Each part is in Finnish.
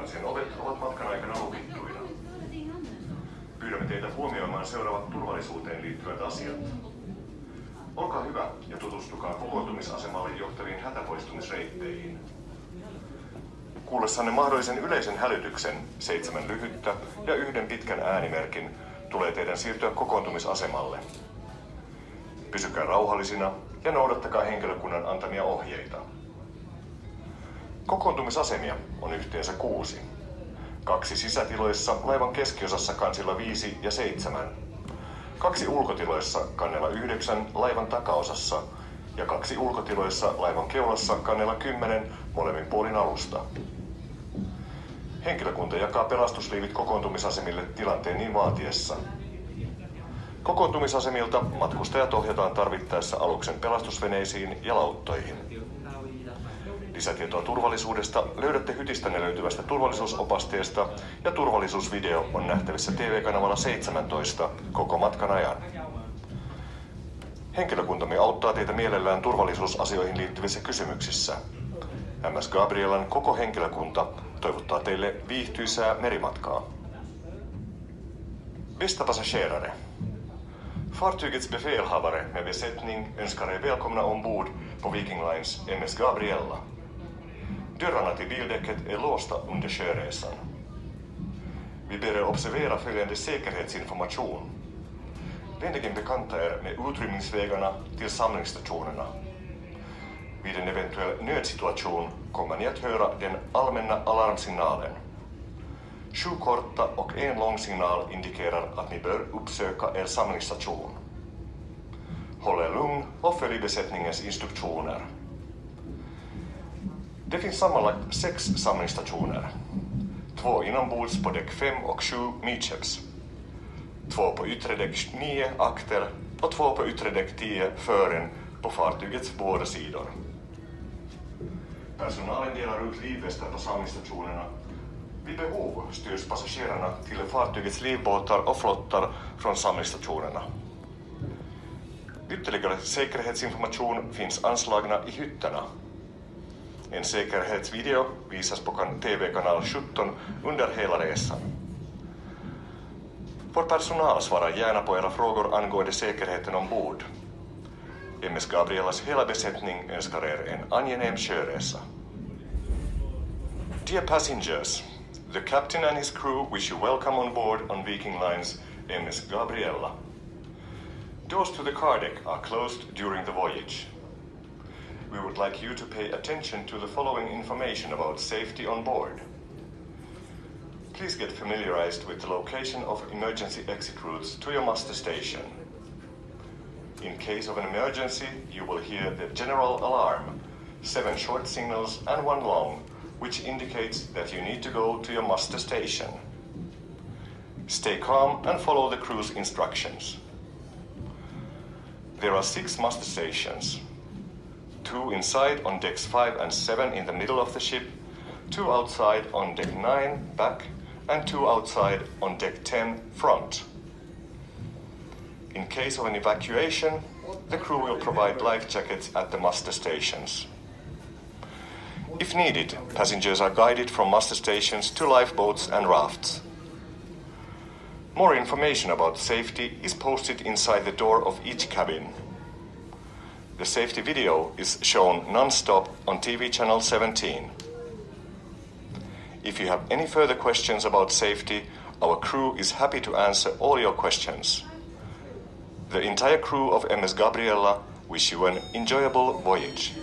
Kansien ovet ovat matkan aikana lukittuina. Pyydämme teitä huomioimaan seuraavat turvallisuuteen liittyvät asiat. Olkaa hyvä ja tutustukaa kokoontumisasemalle johtaviin hätäpoistumisreitteihin. Kuullessanne mahdollisen yleisen hälytyksen, 7 lyhyttä ja 1 pitkän äänimerkin, tulee teidän siirtyä kokoontumisasemalle. Pysykää rauhallisina ja noudattakaa henkilökunnan antamia ohjeita. Kokoontumisasemia on yhteensä 6. 2 sisätiloissa laivan keskiosassa kansilla 5 ja 7. 2 ulkotiloissa kannella 9 laivan takaosassa ja 2 ulkotiloissa laivan keulassa kannella 10 molemmin puolin alusta. Henkilökunta jakaa pelastusliivit kokoontumisasemille tilanteen niin vaatiessa. Kokoontumisasemilta matkustajat ohjataan tarvittaessa aluksen pelastusveneisiin ja lauttoihin. Lisätietoa turvallisuudesta löydätte hytistänne löytyvästä turvallisuusopasteesta ja turvallisuusvideo on nähtävissä TV-kanavalla 17 koko matkan ajan. Henkilökuntamme auttaa teitä mielellään turvallisuusasioihin liittyvissä kysymyksissä. MS Gabrielan koko henkilökunta toivottaa teille viihtyisää merimatkaa. Bästa passagerare. Fartygets befälhavare med besättning önskar er välkomna ombord på Viking Lines MS Gabriella. Dörrarna till bildäcket är låsta under sjöresan. Vi ber er observera följande säkerhetsinformation. Vänligen bekanta er med utrymningsvägarna till samlingsstationerna. Vid en eventuell nödsituation kommer ni att höra den allmänna alarmsignalen. 7 korta och 1 lång signal indikerar att ni bör uppsöka er samlingsstation. Håll er lugn och följ besättningens instruktioner. Det finns sammanlagt 6 samlingsstationer. 2 inombords på däck 5 och 7 midshipps. 2 på yttre däck 9 akter och 2 på yttre däck 10 fören på fartygets båda sidor. Personalen delar ut livvästar på samlingsstationerna. Vid behov styrs passagerarna till fartygets livbåtar och flottar från samlingsstationerna. Ytterligare säkerhetsinformation finns anslagna i hytterna. En säkerhetsvideo visas på TV-kanal 17 under hela resan. Vår personal svarar gärna på era frågor angående säkerheten ombord. MS Gabrielas hela besättning önskar er en angenäm sjöresa. Dear passengers, the captain and his crew wish you welcome on board on Viking Lines MS Gabriella. Doors to the car deck are closed during the voyage. We would like you to pay attention to the following information about safety on board. Please get familiarized with the location of emergency exit routes to your muster station. In case of an emergency, you will hear the general alarm, 7 short signals and 1 long, which indicates that you need to go to your muster station. Stay calm and follow the crew's instructions. There are 6 muster stations. 2 inside on decks 5 and 7 in the middle of the ship, 2 outside on deck 9 back, and 2 outside on deck 10 front. In case of an evacuation, the crew will provide life jackets at the muster stations. If needed, passengers are guided from muster stations to lifeboats and rafts. More information about safety is posted inside the door of each cabin. The safety video is shown non-stop on TV channel 17. If you have any further questions about safety, our crew is happy to answer all your questions. The entire crew of MS Gabriella wish you an enjoyable voyage.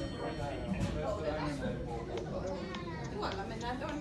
Tuolla mennään tonne.